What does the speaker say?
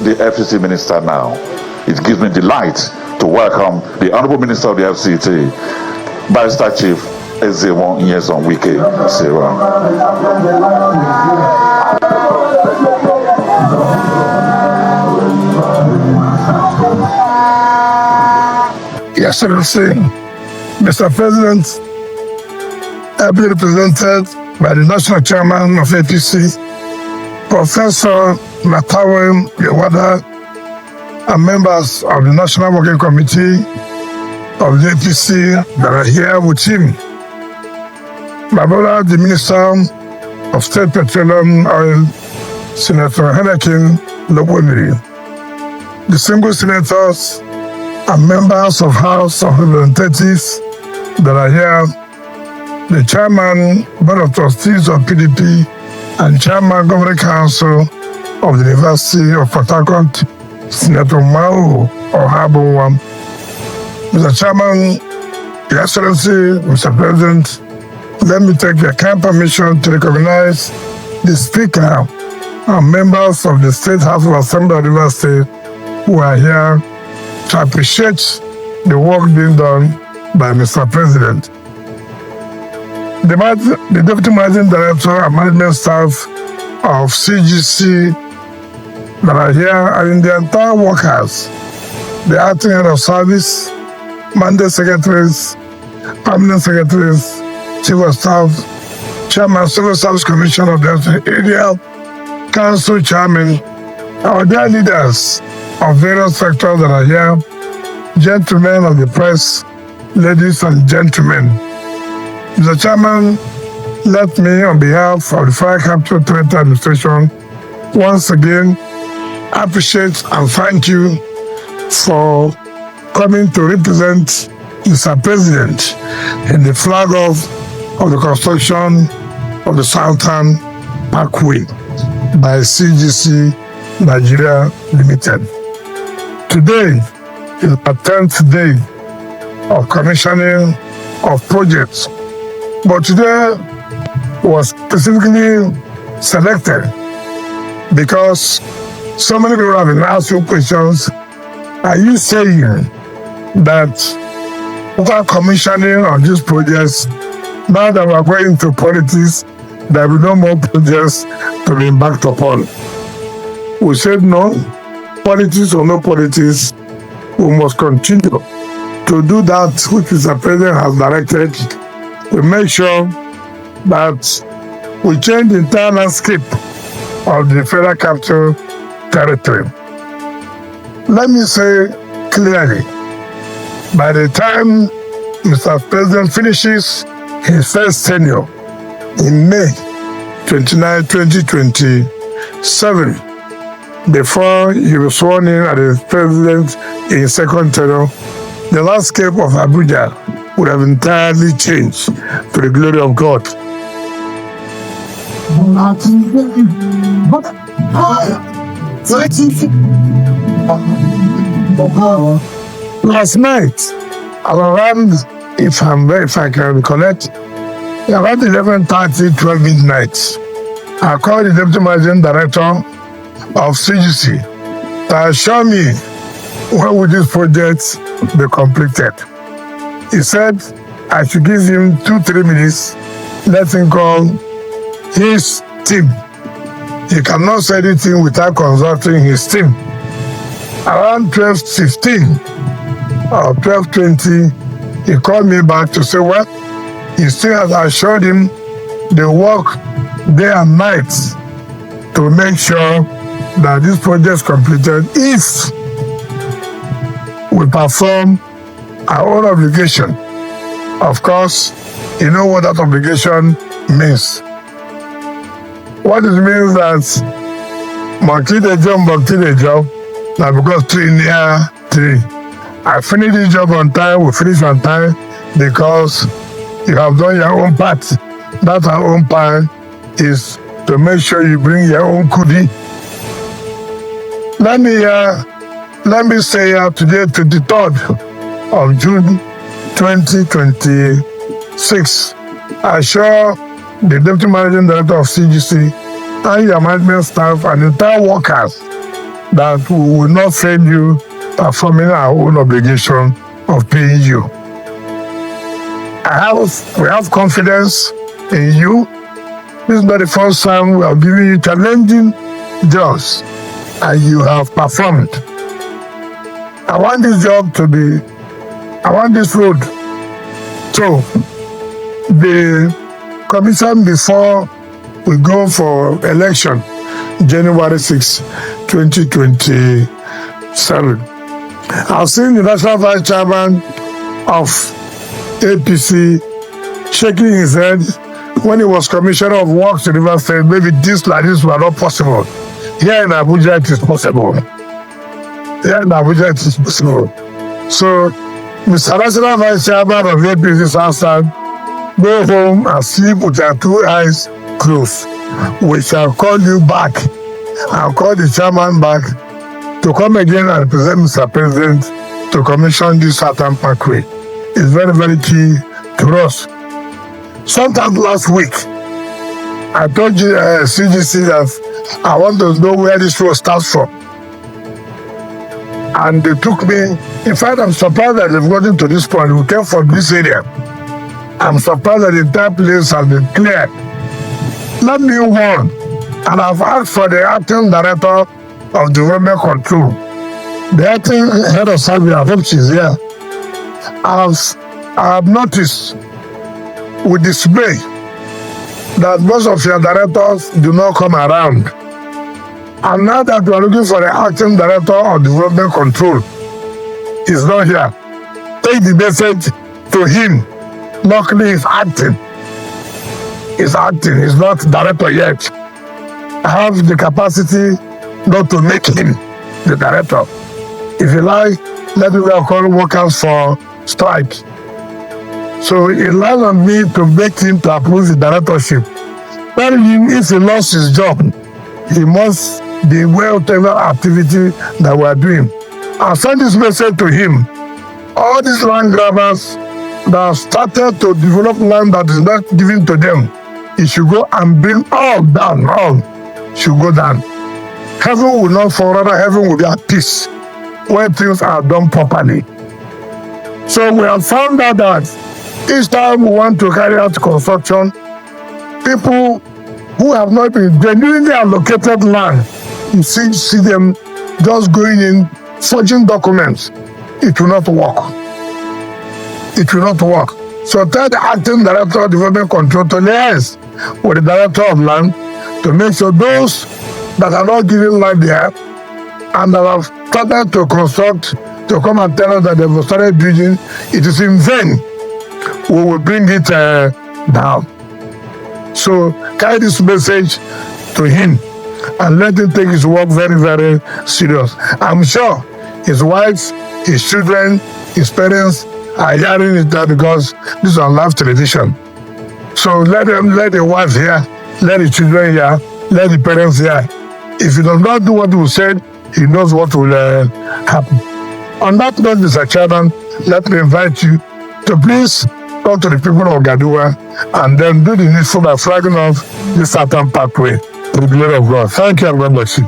the FCT minister now. It gives me delight to welcome the Honorable Minister of the FCT, Barrister Chief Nyesom Wike. Your Excellency, Mr. President, ably represented by the National Chairman of APC, Professor Natawem Yewada, and members of the National Working Committee of the APC that are here with him. My brother, the Minister of State Petroleum Oil, Senator Henekin Lobwemiri, the single senators and members of House of Representatives that are here, the Chairman, Board of Trustees of PDP, and Chairman, Governing Council of the University of Port Harcourt, Senator Mao Ohabowam. Mr. Chairman, Your Excellency, Mr. President, let me take your kind permission to recognize the Speaker and members of the State House of Assembly of the River State who are here to appreciate the work being done by Mr. President. The Deputy Managing Director and Management Staff of CGC that are here and the entire workers, the Acting Head of Service, Mandate Secretaries, Permanent Secretaries, Chief of Staff, Chairman, Civil Service Commission of the Area, Council Chairman, our dear leaders of various sectors that are here, gentlemen of the press, ladies and gentlemen. Mr. Chairman, let me, on behalf of the Fire Capital Authority Administration, once again appreciate and thank you for coming to represent Mr. President in the flag off of the construction of the Southern Parkway by CGC Nigeria Limited. Today is the 10th day of commissioning of projects, but today was specifically selected because so many people have been asking questions. Are you saying that after commissioning on these projects, now that we are going into politics, there will be no more projects to be embarked upon? We said no, politics or no politics, we must continue to do that which the President has directed. We make sure that we change the entire landscape of the Federal Capital Territory. Let me say clearly, by the time Mr. President finishes his first tenure in May 29, 2027, before he was sworn in as president in his second tenure, the landscape of Abuja would have entirely changed to the glory of God. Last night, around, if I can recollect, around 11:30, 12 midnight, I called the Deputy Managing Director of CGC to assure me when would this project be completed. He said I should give him 2-3 minutes, let him call his team. He cannot say anything without consulting his team. Around 12:15 or 12:20, he called me back to say, well, he still has assured him they work day and night to make sure that this project is completed if we perform our own obligation. Of course, you know what that obligation means. What it means that monkey the job, now because 3 near 3. I finish the job on time, we finish on time because you have done your own part. That our own part is to make sure you bring your own kudi. Let me say today, 23rd of June 2026, I assure the Deputy Managing Director of CGC and your management staff and entire workers that we will not fail you performing our own obligation of paying you. We have confidence in you. This is not the first time we have given you challenging jobs and you have performed. I want this road to be commissioned before we go for election, January 6, 2027. I've seen the National Vice Chairman of APC shaking his head when he was Commissioner of Works in River State. Maybe this like this were not possible. Here in Abuja, it is possible. So, Mr. National Vice Chairman of APC Southside, go home and sleep with your two eyes closed. We shall call you back. I'll call the chairman back to come again and present Mr. President to commission this Southern Parkway. It's very, very key to us. Sometime last week, I told you, CGC, that I want to know where this road starts from. And they took me. In fact, I'm surprised that they've gotten to this point. We came from this area. I'm surprised that the entire place has been cleared. Let me warn, and I've asked for the acting director of development control, the acting head of service, I hope she's here. I have noticed with dismay that most of your directors do not come around. And now that we are looking for the acting director of development control, he's not here. Take the message to him. Luckily, he's acting. He's not director yet. I have the capacity not to make him the director. If you like, let me call workers for strike. So it lies on me to make him to approve the directorship. Tell him if he lost his job, he must be aware of whatever activity that we are doing. I'll send this message to him. All these land grabbers that have started to develop land that is not given to them, it should go and bring all down, all should go down. Heaven will not fall, rather heaven will be at peace when things are done properly. So we have found out that each time we want to carry out construction, people who have not been genuinely allocated land, you see them just going in, forging documents. It will not work. It will not work. So tell the acting director of development control to liaise with the director of land to make sure those that are not giving land there and that have started to construct to come and tell us that they've started building, it is in vain. We will bring it down. So carry this message to him and let him take his work very, very serious. I'm sure his wife, his children, his parents are hearing it there because this is on live television. So let the wife hear, let the children hear, let the parents hear. If he does not do what he said, he knows what will happen. On that note, Mr. Chairman, let me invite you to please talk to the people of Gadua and then do the needful by flagging off the Southern Parkway to the glory of God. Thank you and God bless you.